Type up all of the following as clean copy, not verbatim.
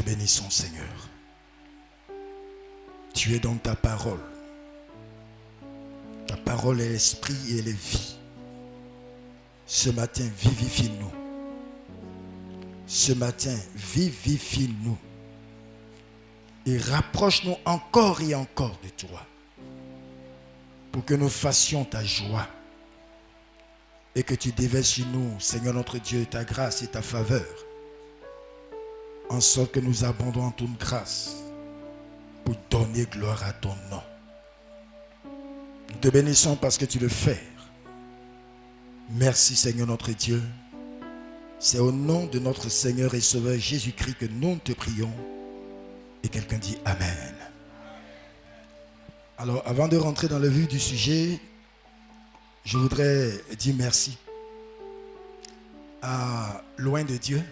bénissons, Seigneur. Tu es dans ta parole. Ta parole est l'esprit et elle est vie. Ce matin, vivifie-nous. Ce matin, vivifie-nous. Et rapproche-nous encore et encore de toi. Pour que nous fassions ta joie. Et que tu déverses sur nous, Seigneur notre Dieu, ta grâce et ta faveur. En sorte que nous abondons en toute grâce. Pour donner gloire à ton nom. Nous te bénissons parce que tu le fais. Merci Seigneur notre Dieu. C'est au nom de notre Seigneur et Sauveur Jésus-Christ que nous te prions. Et quelqu'un dit Amen. Alors avant de rentrer dans le vif du sujet, je voudrais dire merci à loin de Dieu.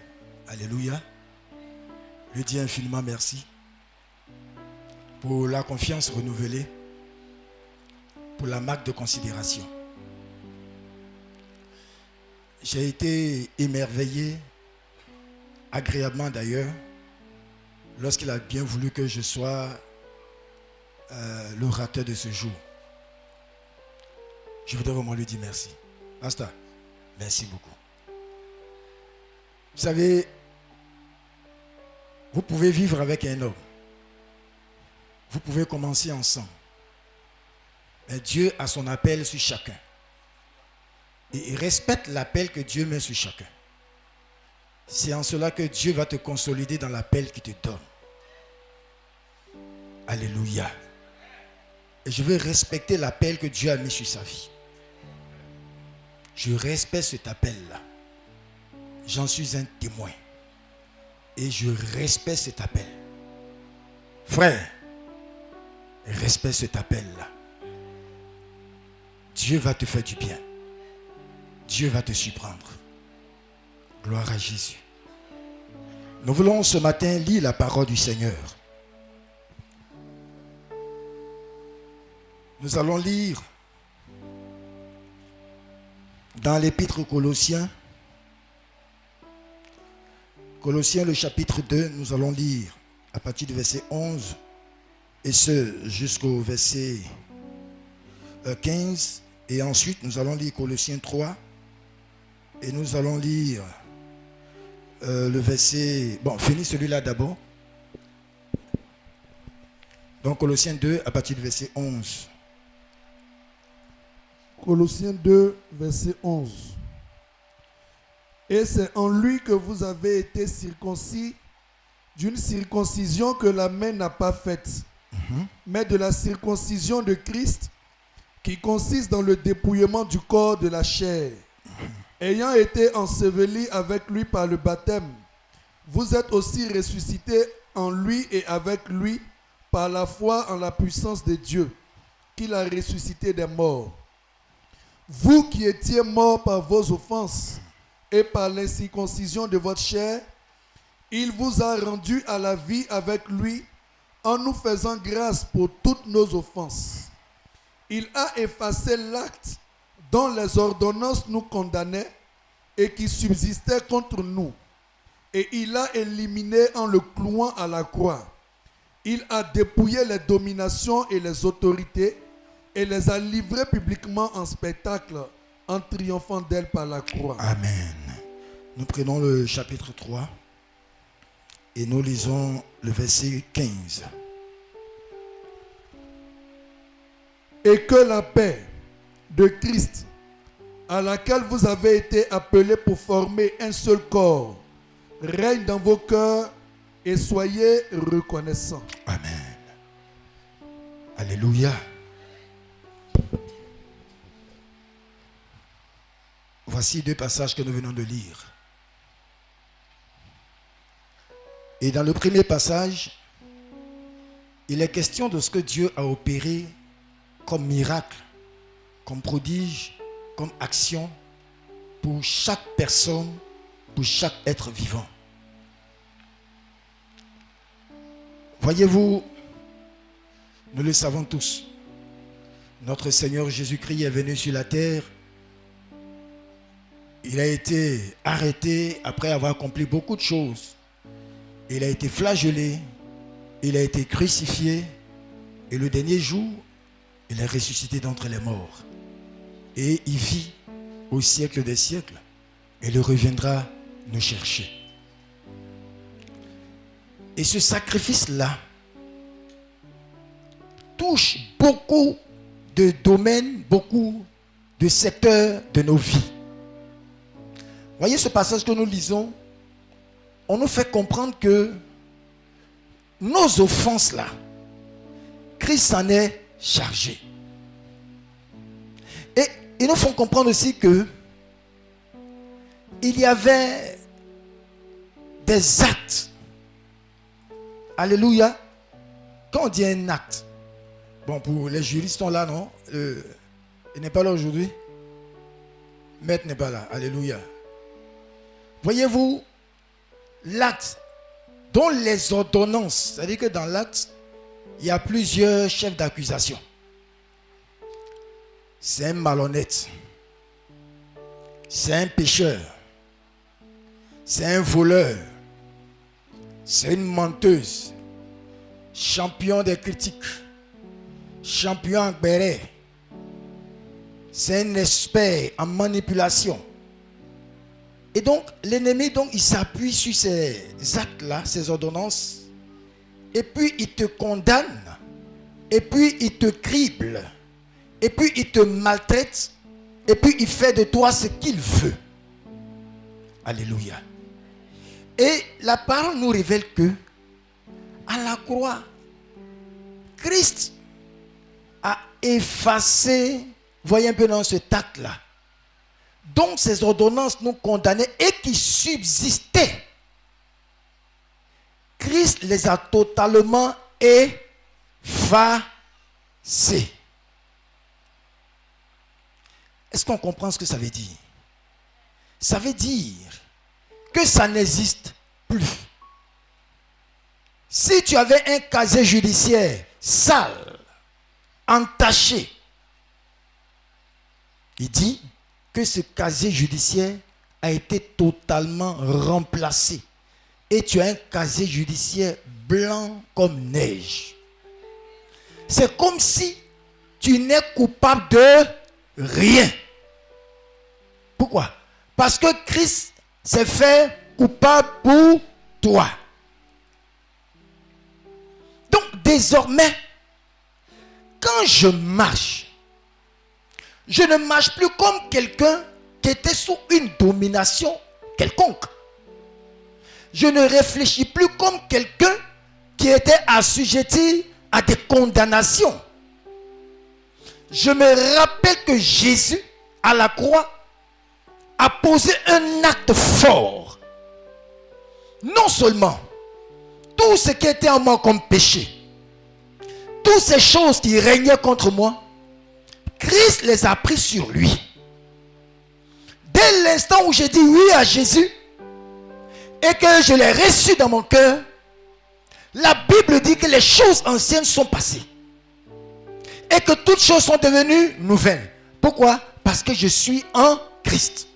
Alléluia. Lui dire infiniment merci pour la confiance renouvelée, pour la marque de considération. J'ai été émerveillé, agréablement d'ailleurs, lorsqu'il a bien voulu que je sois l'orateur de ce jour. Je voudrais vraiment lui dire merci. Pasteur, merci beaucoup. Vous savez, vous pouvez vivre avec un homme. Vous pouvez commencer ensemble. Mais Dieu a son appel sur chacun. Et il respecte l'appel que Dieu met sur chacun. C'est en cela que Dieu va te consolider dans l'appel qu'il te donne. Alléluia. Et je veux respecter l'appel que Dieu a mis sur sa vie. Je respecte cet appel-là. J'en suis un témoin. Et je respecte cet appel. Frère, respecte cet appel-là. Dieu va te faire du bien. Dieu va te surprendre. Gloire à Jésus. Nous voulons ce matin lire la parole du Seigneur. Nous allons lire dans l'épître aux Colossiens. Colossiens le chapitre 2, nous allons lire à partir du verset 11 et ce jusqu'au verset 15. Et ensuite nous allons lire Colossiens 3 et nous allons lire le verset... Bon, finis celui-là d'abord. Donc Colossiens 2 à partir du verset 11. Colossiens 2, verset 11. Et c'est en lui que vous avez été circoncis d'une circoncision que la main n'a pas faite, mais de la circoncision de Christ qui consiste dans le dépouillement du corps de la chair. Ayant été ensevelis avec lui par le baptême, vous êtes aussi ressuscités en lui et avec lui par la foi en la puissance de Dieu, qu'il a ressuscité des morts. Vous qui étiez morts par vos offenses et par l'incirconcision de votre chair, il vous a rendus à la vie avec lui en nous faisant grâce pour toutes nos offenses. Il a effacé l'acte dont les ordonnances nous condamnaient et qui subsistait contre nous. Et il a éliminé en le clouant à la croix. Il a dépouillé les dominations et les autorités et les a livrées publiquement en spectacle en triomphant d'elles par la croix. Amen. Nous prenons le chapitre 3 et nous lisons le verset 15. Et que la paix de Christ, à laquelle vous avez été appelés pour former un seul corps, règne dans vos cœurs et soyez reconnaissants. Amen. Alléluia. Voici deux passages que nous venons de lire. Et dans le premier passage, il est question de ce que Dieu a opéré comme miracle, comme prodige, comme action pour chaque personne, pour chaque être vivant. Voyez-vous, nous le savons tous, notre Seigneur Jésus-Christ est venu sur la terre. Il a été arrêté après avoir accompli beaucoup de choses. Il a été flagellé, il a été crucifié, et le dernier jour, il est ressuscité d'entre les morts. Et il vit au siècle des siècles, et il reviendra nous chercher. Et ce sacrifice-là touche beaucoup de domaines, beaucoup de secteurs de nos vies. Voyez ce passage que nous lisons, on nous fait comprendre que nos offenses-là, Christ s'en est chargé. Et ils nous font comprendre aussi que il y avait des actes. Alléluia. Quand on dit un acte, bon, pour les juristes sont là, non? Il n'est pas là aujourd'hui. Maître n'est pas là. Alléluia. Voyez-vous, l'acte dont les ordonnances, c'est-à-dire que dans l'acte, il y a plusieurs chefs d'accusation. C'est un malhonnête. C'est un pécheur. C'est un voleur. C'est une menteuse. Champion des critiques. Champion en béret. C'est un expert en manipulation. Et donc, l'ennemi, il s'appuie sur ces actes-là, ces ordonnances. Et puis, il te condamne. Et puis, il te crible. Et puis, il te maltraite. Et puis, il fait de toi ce qu'il veut. Alléluia. Et la parole nous révèle que, à la croix, Christ a effacé, voyez un peu dans ce acte-là, donc ces ordonnances nous condamnaient et qui subsistaient. Christ les a totalement effacés. Est-ce qu'on comprend ce que ça veut dire? Ça veut dire que ça n'existe plus. Si tu avais un casier judiciaire sale, entaché, il dit que ce casier judiciaire a été totalement remplacé. Et tu as un casier judiciaire blanc comme neige. C'est comme si tu n'es coupable de rien. Pourquoi? Parce que Christ s'est fait coupable pour toi. Donc désormais, quand je marche, je ne marche plus comme quelqu'un qui était sous une domination quelconque. Je ne réfléchis plus comme quelqu'un qui était assujetti à des condamnations. Je me rappelle que Jésus, à la croix, a posé un acte fort. Non seulement tout ce qui était en moi comme péché, toutes ces choses qui régnaient contre moi, Christ les a pris sur lui. Dès l'instant où j'ai dit oui à Jésus et que je l'ai reçu dans mon cœur, la Bible dit que les choses anciennes sont passées et que toutes choses sont devenues nouvelles. Pourquoi? Parce que je suis en Christ.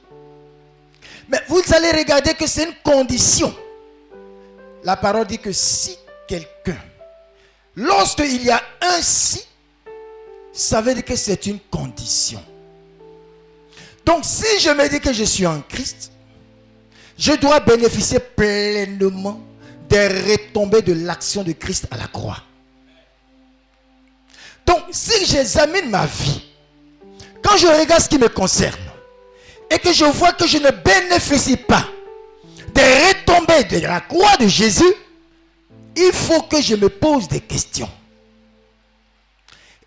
Mais vous allez regarder que c'est une condition. La parole dit que si quelqu'un, lorsqu'il y a un si, ça veut dire que c'est une condition. Donc si je me dis que je suis en Christ, je dois bénéficier pleinement des retombées de l'action de Christ à la croix. Donc si j'examine ma vie, quand je regarde ce qui me concerne, et que je vois que je ne bénéficie pas des retombées de la croix de Jésus, il faut que je me pose des questions.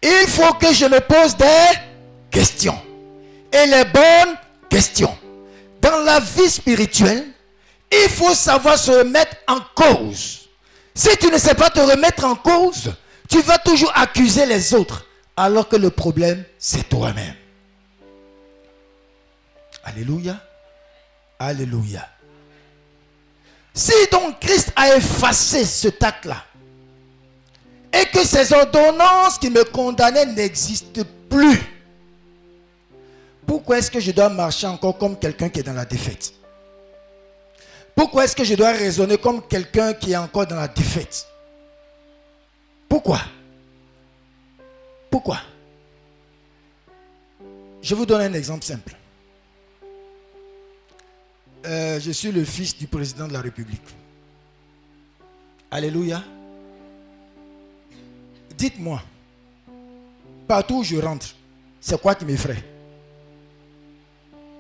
Il faut que je me pose des questions. Et les bonnes questions. Dans la vie spirituelle, il faut savoir se remettre en cause. Si tu ne sais pas te remettre en cause, tu vas toujours accuser les autres, alors que le problème, c'est toi-même. Alléluia. Alléluia. Si donc Christ a effacé cet acte-là, et que ces ordonnances qui me condamnaient n'existent plus, pourquoi est-ce que je dois marcher encore comme quelqu'un qui est dans la défaite? Pourquoi est-ce que je dois raisonner comme quelqu'un qui est encore dans la défaite? Pourquoi? Pourquoi? Je vous donne un exemple simple. Je suis le fils du président de la République. Alléluia. Dites-moi, partout où je rentre, c'est quoi qui m'effraie?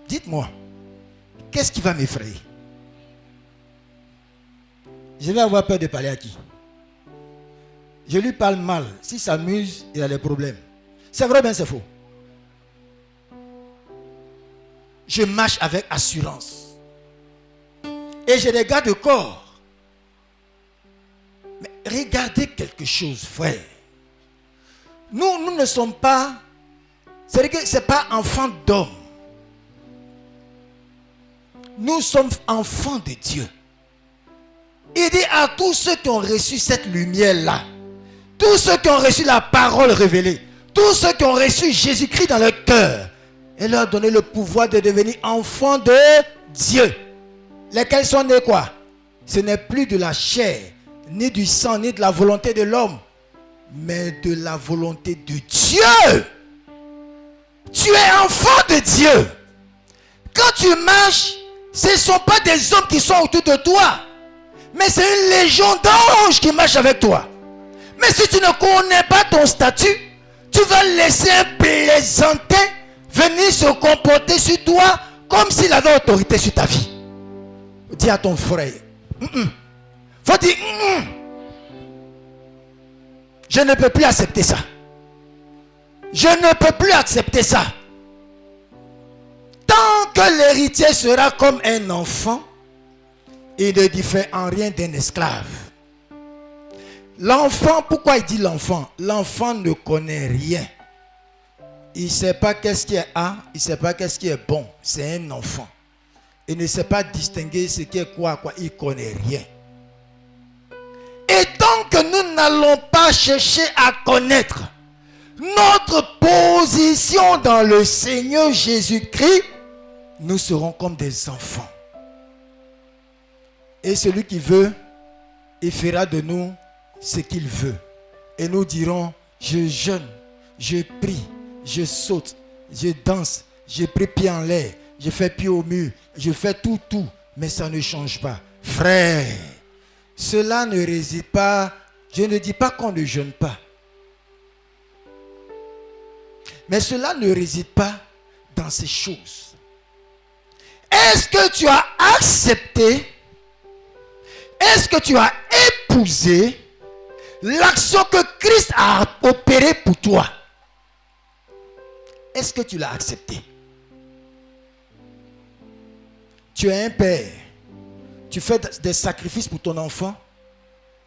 Dites-moi, qu'est-ce qui va m'effrayer? Je vais avoir peur de parler à qui? Je lui parle mal. S'il s'amuse, il a des problèmes. C'est vrai ou bien c'est faux? Je marche avec assurance. Et j'ai des gardes de corps. Mais regardez quelque chose, frère. Nous ne sommes pas... C'est-à-dire que ce n'est pas enfants d'homme. Nous sommes enfants de Dieu. Il dit à tous ceux qui ont reçu cette lumière-là, tous ceux qui ont reçu la parole révélée, tous ceux qui ont reçu Jésus-Christ dans leur cœur, et leur donner le pouvoir de devenir enfants de Dieu. Lesquels sont nés quoi? Ce n'est plus de la chair, ni du sang, ni de la volonté de l'homme, mais de la volonté de Dieu. Tu es enfant de Dieu. Quand tu marches, ce ne sont pas des hommes qui sont autour de toi, mais c'est une légion d'anges qui marche avec toi. Mais si tu ne connais pas ton statut, tu vas laisser un plaisantin venir se comporter sur toi comme s'il avait autorité sur ta vie. Dis à ton frère, faut dire, je ne peux plus accepter ça. Je ne peux plus accepter ça. Tant que l'héritier sera comme un enfant, il ne diffère en rien d'un esclave. L'enfant, pourquoi il dit l'enfant? L'enfant ne connaît rien. Il ne sait pas qu'est-ce qui est A, il ne sait pas qu'est-ce qui est bon. C'est un enfant. Il ne sait pas distinguer ce qui est quoi. Il ne connaît rien. Et tant que nous n'allons pas chercher à connaître notre position dans le Seigneur Jésus-Christ, nous serons comme des enfants. Et celui qui veut, il fera de nous ce qu'il veut. Et nous dirons, je jeûne, je prie, je saute, je danse, je prie pied en l'air, je fais pied au mur, je fais tout, mais ça ne change pas. Frère, cela ne réside pas, je ne dis pas qu'on ne jeûne pas. Mais cela ne réside pas dans ces choses. Est-ce que tu as accepté, est-ce que tu as épousé l'action que Christ a opérée pour toi? Est-ce que tu l'as accepté? Tu es un père. Tu fais des sacrifices pour ton enfant.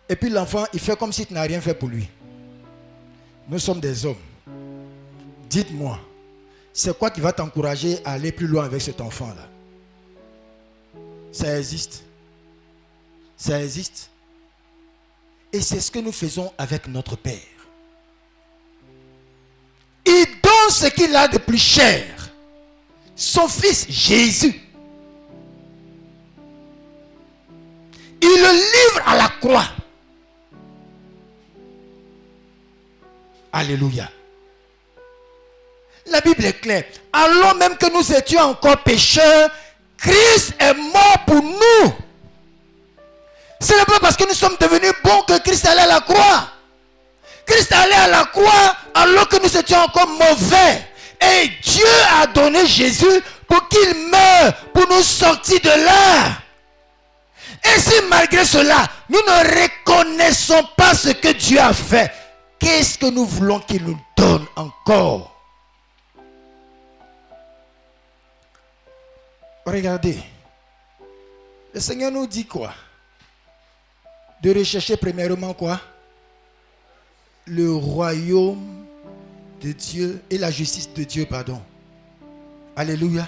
Et puis l'enfant, il fait comme si tu n'as rien fait pour lui. Nous sommes des hommes. Dites-moi, c'est quoi qui va t'encourager à aller plus loin avec cet enfant-là? Ça existe. Ça existe. Et c'est ce que nous faisons avec notre Père. Il donne ce qu'il a de plus cher. Son Fils Jésus. Il le livre à la croix. Alléluia. La Bible est claire. Alors même que nous étions encore pécheurs, Christ est mort pour nous. Ce n'est pas parce que nous sommes devenus bons que Christ allait à la croix. Christ allait à la croix alors que nous étions encore mauvais. Et Dieu a donné Jésus pour qu'il meure, pour nous sortir de là. Et si malgré cela, nous ne reconnaissons pas ce que Dieu a fait, qu'est-ce que nous voulons qu'il nous donne encore? Regardez. Le Seigneur nous dit quoi? De rechercher premièrement quoi? Le royaume de Dieu et la justice de Dieu, pardon. Alléluia.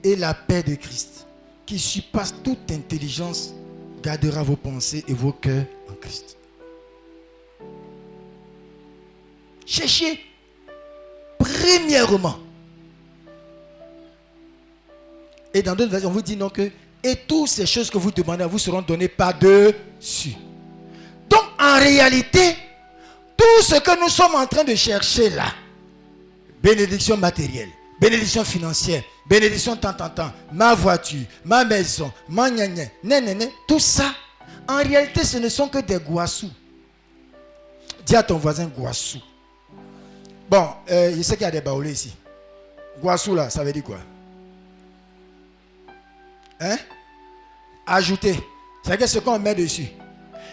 Et la paix de Christ, qui surpasse toute intelligence, gardera vos pensées et vos cœurs en Christ. Cherchez premièrement. Et dans d'autres versions, on vous dit non que Et toutes ces choses que vous demandez vous seront données par-dessus. Donc en réalité, tout ce que nous sommes en train de chercher là, bénédiction matérielle, bénédiction financière, bénédiction tant, ma voiture, ma maison, ma gna, tout ça, en réalité ce ne sont que des gouassous. Dis à ton voisin gouassou. Bon, je sais qu'il y a des baoulés ici. Gouassou là, ça veut dire quoi? Hein? Ajouter. C'est ce qu'on met dessus.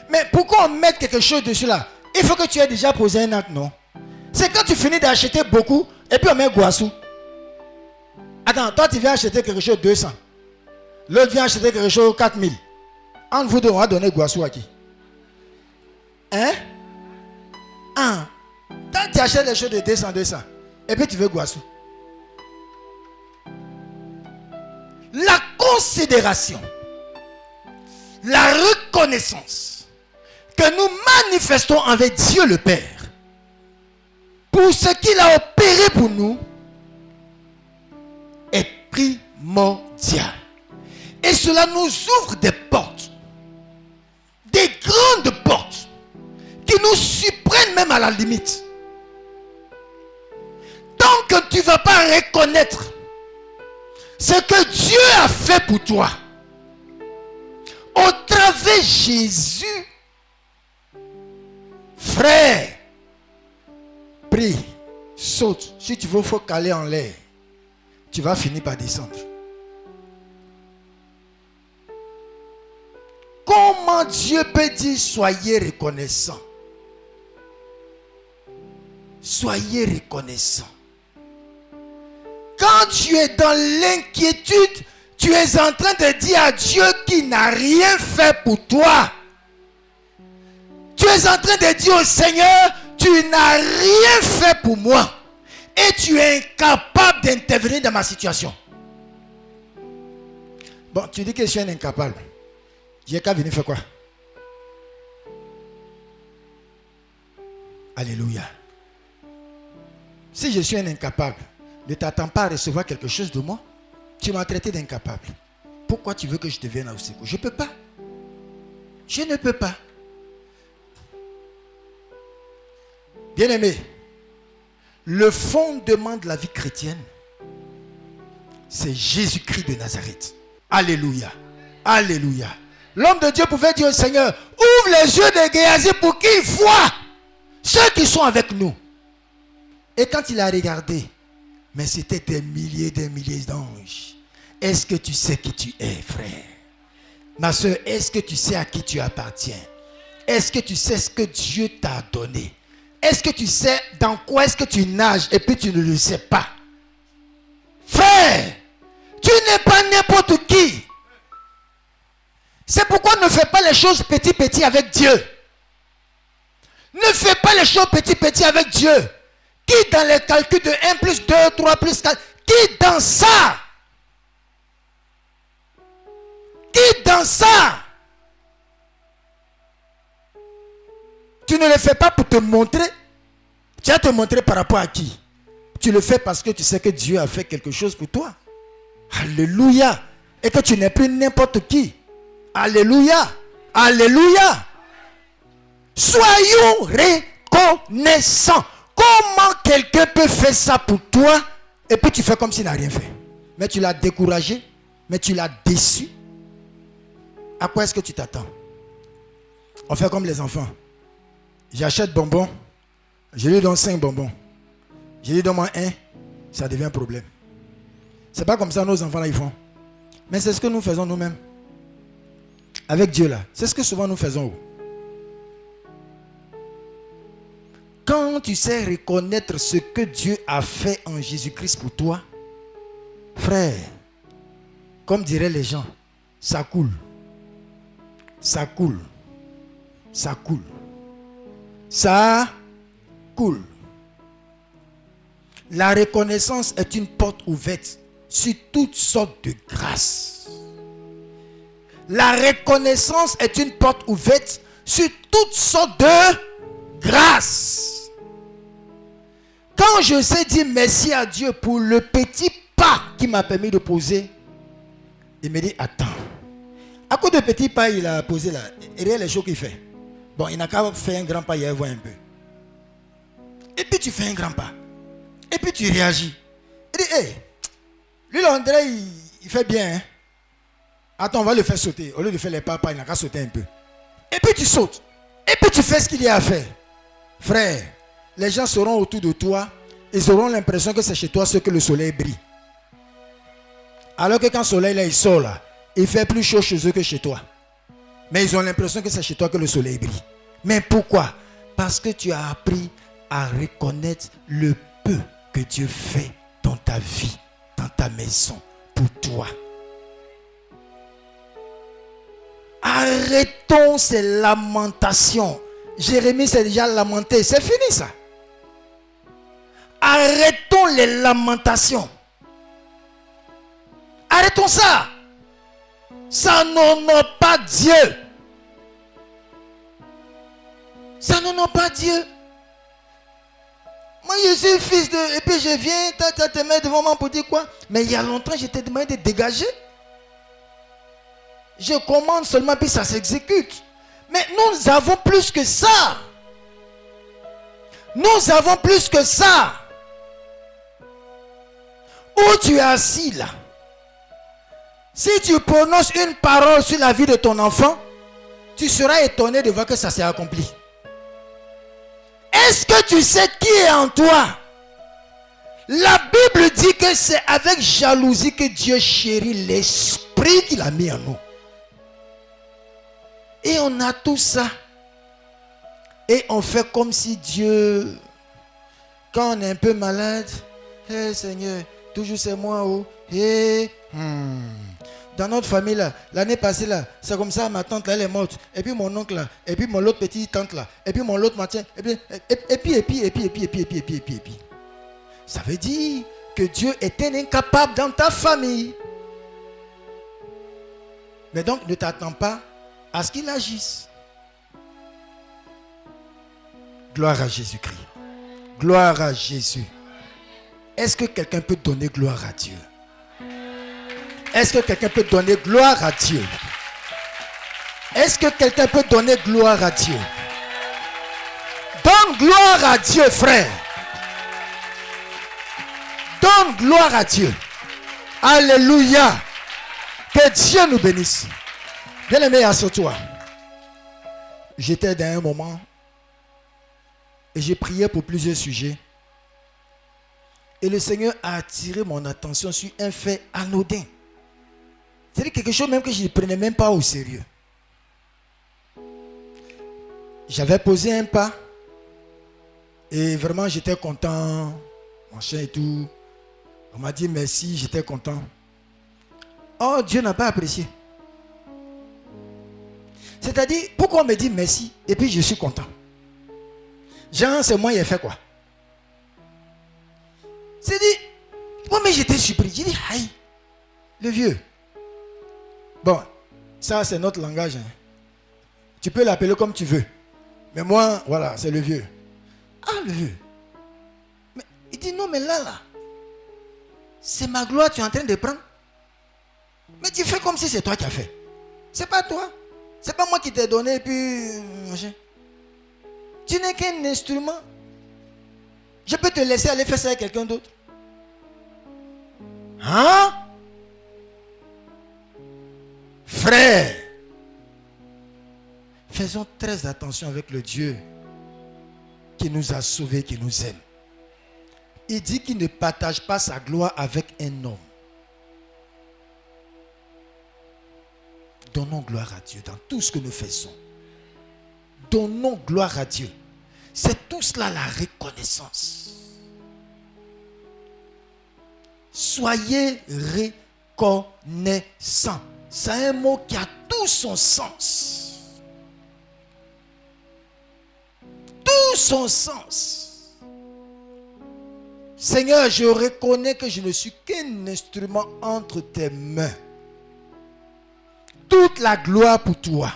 Mais pourquoi on met quelque chose dessus là? Il faut que tu aies déjà posé un acte, non? C'est quand tu finis d'acheter beaucoup et puis on met gouassou. Attends, toi tu viens acheter quelque chose 200. L'autre vient acheter quelque chose 4000. Entre vous deux, on va donner gouassou à qui? Hein? Quand tu achètes les choses de 200, et puis tu veux gouassou. La considération, la reconnaissance que nous manifestons avec Dieu le Père pour ce qu'il a opéré pour nous est primordial. Et cela nous ouvre des portes, des grandes portes qui nous surprennent même à la limite. Tant que tu ne vas pas reconnaître ce que Dieu a fait pour toi au travers de Jésus, frère, prie, saute. Si tu veux, il faut caler en l'air. Tu vas finir par descendre. Comment Dieu peut dire soyez reconnaissants? Soyez reconnaissants. Quand tu es dans l'inquiétude, tu es en train de dire à Dieu qui n'a rien fait pour toi. Tu es en train de dire au Seigneur, tu n'as rien fait pour moi. Et tu es incapable d'intervenir dans ma situation. Bon, tu dis que je suis un incapable. J'ai qu'à venir faire quoi? Alléluia. Si je suis un incapable, ne t'attends pas à recevoir quelque chose de moi. Tu m'as traité d'incapable. Pourquoi tu veux que je te vienne au secours? Je ne peux pas. Je ne peux pas. Bien-aimé, le fondement de la vie chrétienne, c'est Jésus-Christ de Nazareth. Alléluia. Alléluia. L'homme de Dieu pouvait dire au Seigneur, ouvre les yeux de Géasi pour qu'il voie ceux qui sont avec nous. Et quand il a regardé, mais c'était des milliers d'anges. Est-ce que tu sais qui tu es, frère? Ma soeur, est-ce que tu sais à qui tu appartiens? Est-ce que tu sais ce que Dieu t'a donné? Est-ce que tu sais dans quoi est-ce que tu nages et puis tu ne le sais pas? Frère, tu n'es pas n'importe qui. C'est pourquoi ne fais pas les choses petit avec Dieu. Ne fais pas les choses petit avec Dieu. Qui dans les calculs de 1 plus 2, 3 plus 4, qui dans ça? Qui dans ça? Tu ne le fais pas pour te montrer. Tu vas te montrer par rapport à qui? Tu le fais parce que tu sais que Dieu a fait quelque chose pour toi. Alléluia. Et que tu n'es plus n'importe qui. Alléluia. Alléluia. Soyons reconnaissants. Comment quelqu'un peut faire ça pour toi et puis tu fais comme s'il n'a rien fait? Mais tu l'as découragé, mais tu l'as déçu. À quoi est-ce que tu t'attends? On fait comme les enfants. J'achète bonbons, je lui donne 5 bonbons. Je lui donne moi 1, ça devient un problème. C'est pas comme ça nos enfants là ils font. Mais c'est ce que nous faisons nous-mêmes. Avec Dieu là. C'est ce que souvent nous faisons. Quand tu sais reconnaître ce que Dieu a fait en Jésus-Christ pour toi, frère, comme diraient les gens, ça coule. Ça coule. Ça coule. Ça coule. La reconnaissance est une porte ouverte sur toutes sortes de grâces. La reconnaissance est une porte ouverte sur toutes sortes de grâces. Quand je sais dire merci à Dieu pour le petit pas qu'il m'a permis de poser, il me dit, attends, Beaucoup de petits pas il a posé là. Et regarde les choses qu'il fait. Bon, il n'a qu'à faire un grand pas, il va voir un peu. Et puis tu fais un grand pas. Et puis tu réagis. Il dit, hé, lui là, André, il fait bien. Hein? Attends, on va le faire sauter. Au lieu de faire les pas, il n'a qu'à sauter un peu. Et puis tu sautes. Et puis tu fais ce qu'il y a à faire. Frère, les gens seront autour de toi. Ils auront l'impression que c'est chez toi ce que le soleil brille. Alors que quand le soleil là, il sort là, il fait plus chaud chez eux que chez toi. Mais ils ont l'impression que c'est chez toi que le soleil brille. Mais pourquoi? Parce que tu as appris à reconnaître le peu que Dieu fait dans ta vie, dans ta maison, pour toi. Arrêtons ces lamentations. Jérémie s'est déjà lamenté. C'est fini ça. Arrêtons les lamentations. Arrêtons ça. Ça n'honore pas Dieu. Ça n'honore pas Dieu. Moi je suis fils de... Et puis je viens, te mets devant moi pour dire quoi? Mais il y a longtemps je t'ai demandé de dégager. Je commande seulement puis ça s'exécute. Mais nous avons plus que ça. Nous avons plus que ça. Où tu es assis là. Si tu prononces une parole sur la vie de ton enfant, tu seras étonné de voir que ça s'est accompli. Est-ce que tu sais qui est en toi? La Bible dit que c'est avec jalousie que Dieu chérit l'esprit qu'il a mis en nous. Et on a tout ça. Et on fait comme si Dieu, quand on est un peu malade, hey, Seigneur, toujours c'est moi. Oh. Hey, Dans notre famille, là, l'année passée, là, c'est comme ça, ma tante, là, elle est morte. Et puis mon oncle, là, et puis mon autre petite tante, là, et puis mon autre matin, et puis. Ça veut dire que Dieu est un incapable dans ta famille. Mais donc, ne t'attends pas à ce qu'il agisse. Gloire à Jésus-Christ. Gloire à Jésus. Est-ce que quelqu'un peut donner gloire à Dieu? Est-ce que quelqu'un peut donner gloire à Dieu? Est-ce que quelqu'un peut donner gloire à Dieu? Donne gloire à Dieu, frère. Donne gloire à Dieu. Alléluia. Que Dieu nous bénisse. Bien-aimé, assure-toi. J'étais dans un moment et j'ai prié pour plusieurs sujets. Et le Seigneur a attiré mon attention sur un fait anodin. C'est quelque chose même que je ne prenais même pas au sérieux. J'avais posé un pas et vraiment j'étais content, machin et tout. On m'a dit merci, j'étais content. Oh, Dieu n'a pas apprécié. C'est-à-dire, pourquoi on me dit merci et puis je suis content? Jean, c'est moi, il a fait quoi? C'est dit, moi mais j'étais surpris. J'ai dit, aïe, le vieux. Bon, ça c'est notre langage. Hein. Tu peux l'appeler comme tu veux. Mais moi, voilà, c'est le vieux. Ah, le vieux. Mais il dit, non, mais là, c'est ma gloire, tu es en train de prendre. Mais tu fais comme si c'est toi qui as fait. C'est pas toi. C'est pas moi qui t'ai donné et puis... Tu n'es qu'un instrument. Je peux te laisser aller faire ça avec quelqu'un d'autre. Hein? Frère, faisons très attention avec le Dieu qui nous a sauvés, qui nous aime. Il dit qu'il ne partage pas sa gloire avec un homme. Donnons gloire à Dieu dans tout ce que nous faisons. Donnons gloire à Dieu. C'est tout cela la reconnaissance. Soyez reconnaissants. C'est un mot qui a tout son sens. Tout son sens. Seigneur, je reconnais que je ne suis qu'un instrument entre tes mains. Toute la gloire pour toi.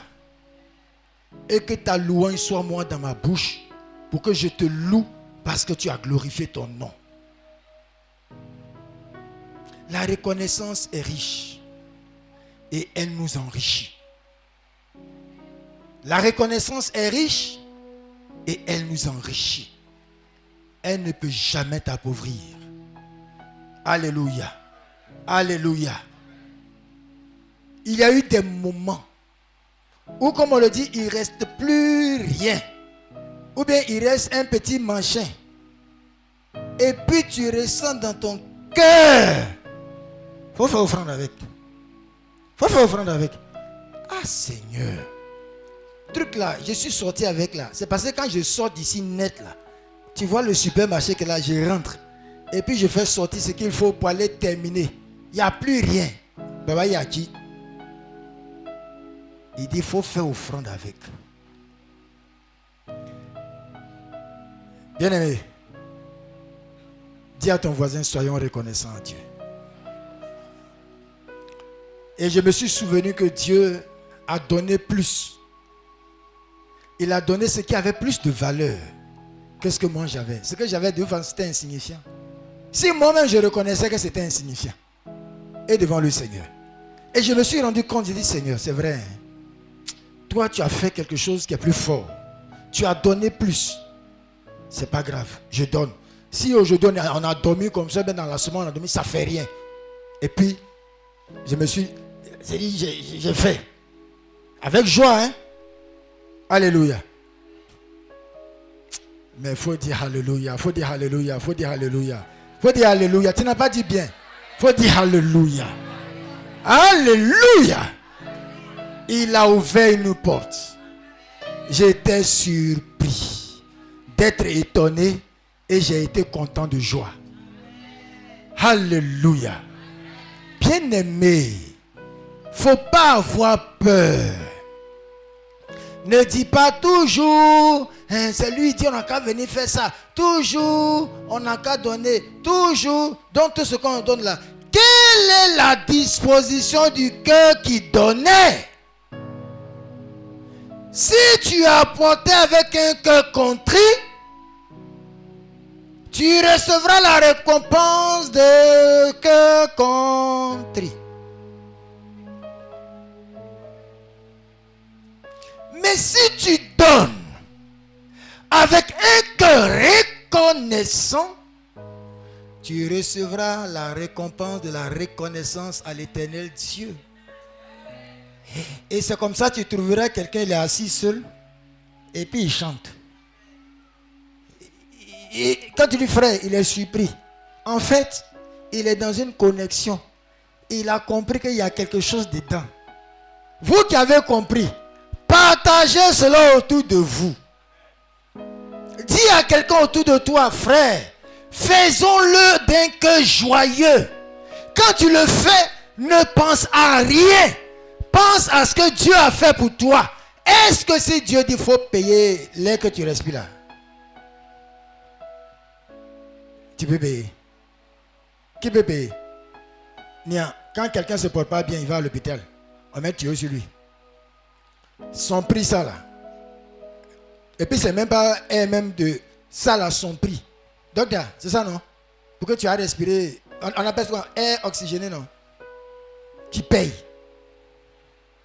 Et que ta louange soit moi dans ma bouche pour que je te loue parce que tu as glorifié ton nom. La reconnaissance est riche et elle nous enrichit. La reconnaissance est riche et elle nous enrichit. Elle ne peut jamais t'appauvrir. Alléluia. Alléluia. Il y a eu des moments où, comme on le dit, il ne reste plus rien. Ou bien il reste un petit machin. Et puis tu ressens dans ton cœur. Il faut faire offrande avec. Il faut faire offrande avec. Ah Seigneur. Truc là, je suis sorti avec là. C'est parce que quand je sors d'ici net là, tu vois le supermarché que là, je rentre. Et puis je fais sortir ce qu'il faut pour aller terminer. Il n'y a plus rien. Baba Yaki. Il dit, il faut faire offrande avec. Bien-aimé, dis à ton voisin, soyons reconnaissants à Dieu. Et je me suis souvenu que Dieu a donné plus. Il a donné ce qui avait plus de valeur que ce que moi j'avais. Ce que j'avais devant, c'était insignifiant. Si moi-même je reconnaissais que c'était insignifiant. Et devant le Seigneur. Et je me suis rendu compte, j'ai dit, Seigneur, c'est vrai. Toi, tu as fait quelque chose qui est plus fort. Tu as donné plus. C'est pas grave, je donne. Si aujourd'hui on a dormi comme ça, ben dans la semaine on a dormi, ça fait rien. Et puis, j'ai dit, j'ai fait. Avec joie, hein. Alléluia. Mais il faut dire Alléluia, il faut dire Alléluia, il faut dire Alléluia. Il faut dire Alléluia. Tu n'as pas dit bien. Il faut dire Alléluia. Alléluia. Il a ouvert une porte. J'étais surpris d'être étonné et j'ai été content de joie. Alléluia. Bien-aimé, faut pas avoir peur. Ne dis pas toujours, hein, c'est lui qui dit on n'a qu'à venir faire ça. Toujours, on n'a qu'à donner. Toujours, donne tout ce qu'on donne là. Quelle est la disposition du cœur qui donnait? Si tu as apporté avec un cœur contrit, tu recevras la récompense de cœur contrit. Mais si tu donnes avec un cœur reconnaissant, tu recevras la récompense de la reconnaissance à l'Éternel Dieu. Et c'est comme ça que tu trouveras quelqu'un, il est assis seul, et puis il chante. Et quand tu lui frère, il est surpris. En fait, il est dans une connexion. Il a compris qu'il y a quelque chose dedans. Vous qui avez compris, partagez cela autour de vous. Dis à quelqu'un autour de toi, frère, faisons-le d'un cœur joyeux. Quand tu le fais, ne pense à rien. Pense à ce que Dieu a fait pour toi. Est-ce que si Dieu dit qu'il faut payer l'air que tu respires là, tu peux payer? Qui peut payer? Quand quelqu'un ne se porte pas bien, il va à l'hôpital. On met Dieu sur lui. Son prix, ça là. Et puis c'est même pas même de ça là, son prix. Docteur, c'est ça non? Pour que tu as respiré, on appelle ça air oxygéné non? Tu payes.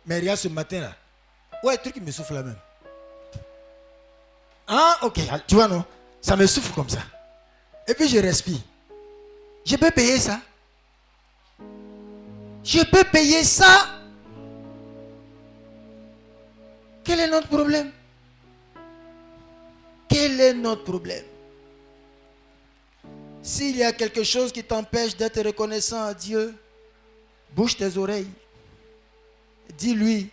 Mais regarde ce matin là. Ouais, le truc qui me souffle là même. Ah, ok, tu vois non? Ça me souffle comme ça. Et puis je respire. Je peux payer ça? Je peux payer ça? Quel est notre problème? Quel est notre problème? S'il y a quelque chose qui t'empêche d'être reconnaissant à Dieu, bouge tes oreilles. Dis-lui,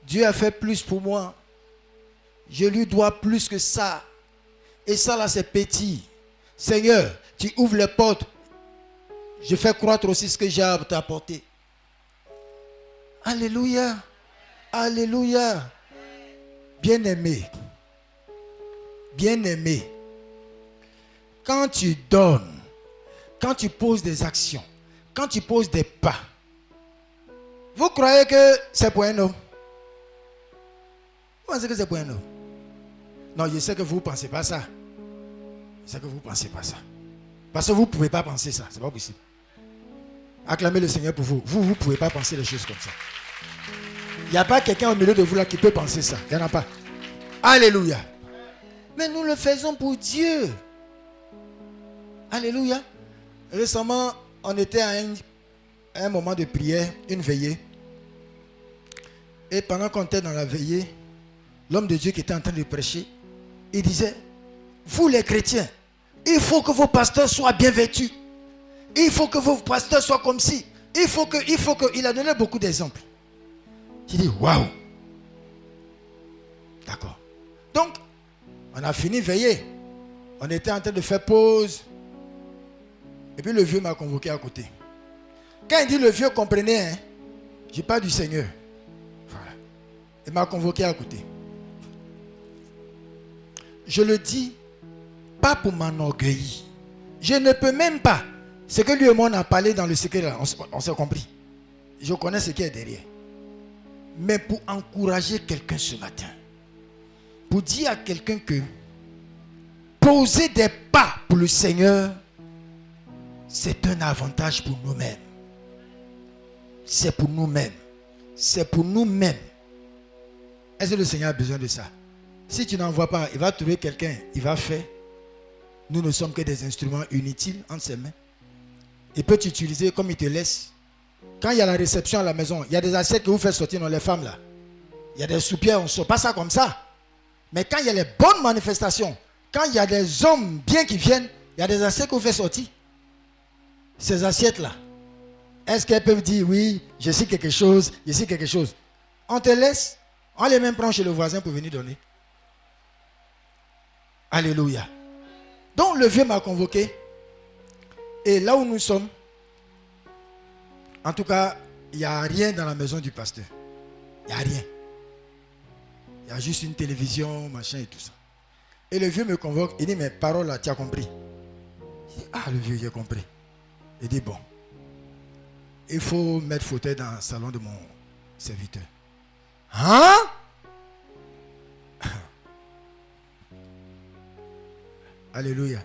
Dieu a fait plus pour moi. Je lui dois plus que ça. Et ça là, c'est petit. Seigneur, tu ouvres les portes. Je fais croître aussi ce que j'ai à t'apporter. Alléluia. Alléluia. Bien-aimé. Bien-aimé. Quand tu donnes, quand tu poses des actions, quand tu poses des pas, vous croyez que c'est pour un homme? Vous pensez que c'est pour un homme? Non, je sais que vous ne pensez pas ça. Je sais que vous ne pensez pas ça. Parce que vous ne pouvez pas penser ça. Ce n'est pas possible. Acclamez le Seigneur pour vous. Vous ne pouvez pas penser les choses comme ça. n'y a pas quelqu'un au milieu de vous là qui peut penser ça. Il n'y en a pas. Alléluia. Mais nous le faisons pour Dieu. Alléluia. Récemment, on était à un moment de prière, une veillée. Et pendant qu'on était dans la veillée, l'homme de Dieu qui était en train de prêcher, il disait, vous les chrétiens, il faut que vos pasteurs soient bien vêtus. Il faut que vos pasteurs soient comme ci. Il faut que. Il a donné beaucoup d'exemples. J'ai dit, waouh. D'accord. Donc, on a fini veiller. On était en train de faire pause. Et puis le vieux m'a convoqué à côté. Quand il dit le vieux, comprenez, hein, je parle du Seigneur. Voilà. Il m'a convoqué à côté. Je le dis, pas pour m'enorgueillir. Je ne peux même pas. Ce que lui et moi on a parlé dans le secret là, on s'est compris. Je connais ce qui est derrière. Mais pour encourager quelqu'un ce matin, pour dire à quelqu'un que poser des pas pour le Seigneur, c'est un avantage pour nous-mêmes. C'est pour nous-mêmes. C'est pour nous-mêmes. Est-ce que le Seigneur a besoin de ça? Si tu n'en vois pas, il va trouver quelqu'un, il va faire. Nous ne sommes que des instruments inutiles entre ses mains. Il peut t'utiliser comme il te laisse. Quand il y a la réception à la maison, il y a des assiettes que vous faites sortir dans les femmes là. Il y a des soupières, on ne sort pas ça comme ça. Mais quand il y a les bonnes manifestations, quand il y a des hommes bien qui viennent, il y a des assiettes que vous faites sortir. Ces assiettes là, est-ce qu'elles peuvent dire oui, je sais quelque chose, je sais quelque chose? On te laisse, on les même prend chez le voisin pour venir donner. Alléluia. Donc le vieux m'a convoqué. Et là où nous sommes, en tout cas, il n'y a rien dans la maison du pasteur. Il n'y a rien. Il y a juste une télévision, machin et tout ça. Et le vieux me convoque, il dit, mais paroles là, tu as compris? Je dis, ah, le vieux, j'ai compris. Il dit, bon, il faut mettre fauteuil dans le salon de mon serviteur. Hein? Alléluia.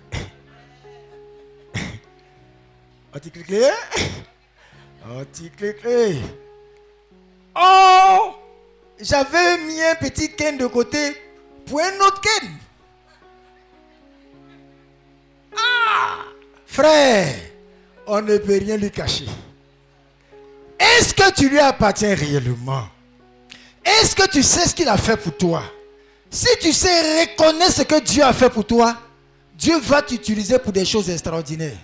Anti-clé. Anti-clé. Oh! J'avais mis un petit ken de côté pour un autre ken. Ah! Frère, on ne peut rien lui cacher. Est-ce que tu lui appartiens réellement? Est-ce que tu sais ce qu'il a fait pour toi? Si tu sais reconnaître ce que Dieu a fait pour toi, Dieu va t'utiliser pour des choses extraordinaires.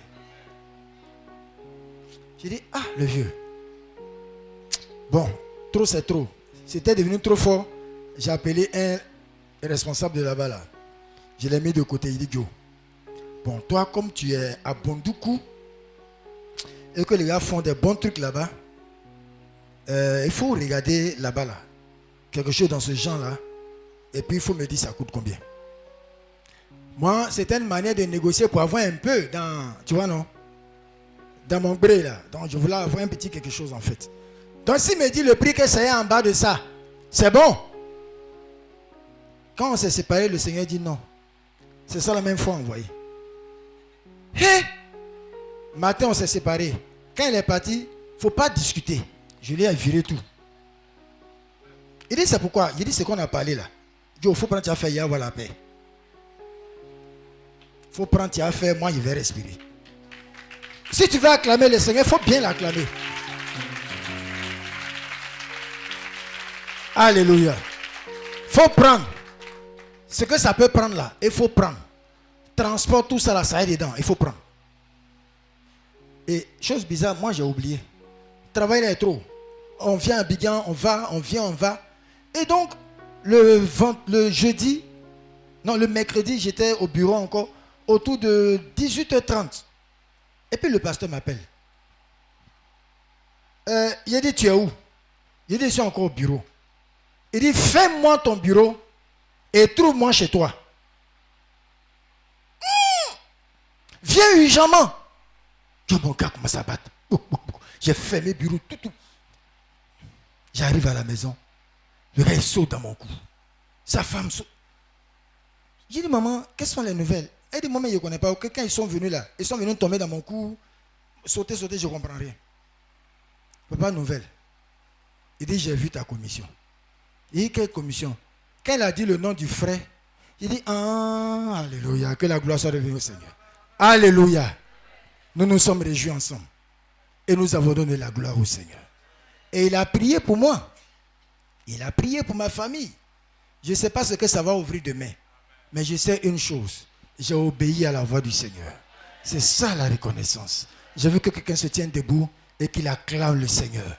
J'ai dit, ah, le vieux. Bon, trop c'est trop. C'était devenu trop fort. J'ai appelé un responsable de là-bas là. Je l'ai mis de côté. Il dit, Joe, bon, toi, comme tu es à Bondoukou et que les gars font des bons trucs là-bas, il faut regarder là-bas là. Quelque chose dans ce genre-là. Et puis, il faut me dire ça coûte combien. Moi, c'était une manière de négocier pour avoir un peu dans, tu vois, non? Dans mon gré là. Donc, je voulais avoir un petit quelque chose en fait. Donc, s'il me dit le prix que ça est en bas de ça, c'est bon. Quand on s'est séparés, le Seigneur dit non. C'est ça la même fois envoyé. Hé! Matin, on s'est séparés. Quand il est parti, il ne faut pas discuter. Je lui ai viré tout. Il dit c'est pourquoi? Il dit c'est qu'on a parlé là. Il dit il faut prendre tes affaires, il y avoir la paix. Il faut prendre tes affaires, moi je vais respirer. Si tu veux acclamer le Seigneur, il faut bien l'acclamer. Alléluia. Il faut prendre. Ce que ça peut prendre là, il faut prendre. Transport, tout ça là, ça est dedans, il faut prendre. Et chose bizarre, moi j'ai oublié. Le travail là est trop. On vient à Abidjan, on va, on vient, on va. Et donc, le jeudi, non, le mercredi, j'étais au bureau encore, autour de 18h30. Et puis le pasteur m'appelle. Il a dit, tu es où? Il dit, je suis encore au bureau. Il dit, fais-moi ton bureau et trouve-moi chez toi. Viens urgemment. Je mon gars commence à battre. J'ai fermé le bureau, tout. J'arrive à la maison. Le gars, il saute dans mon cou. Sa femme saute. J'ai dit, maman, quelles sont les nouvelles? Elle dit, maman, je ne connais pas. Quand ils sont venus là, ils sont venus tomber dans mon cou. Sauter, je ne comprends rien. Papa, nouvelle. Il dit, j'ai vu ta commission. Il dit, quelle commission? Quand il a dit le nom du frère, il dit, ah, alléluia, que la gloire soit revenue au Seigneur. Alléluia. Nous nous sommes réjouis ensemble. Et nous avons donné la gloire au Seigneur. Et il a prié pour moi. Il a prié pour ma famille. Je ne sais pas ce que ça va ouvrir demain. Mais je sais une chose. J'ai obéi à la voix du Seigneur. C'est ça la reconnaissance. Je veux que quelqu'un se tienne debout et qu'il acclame le Seigneur.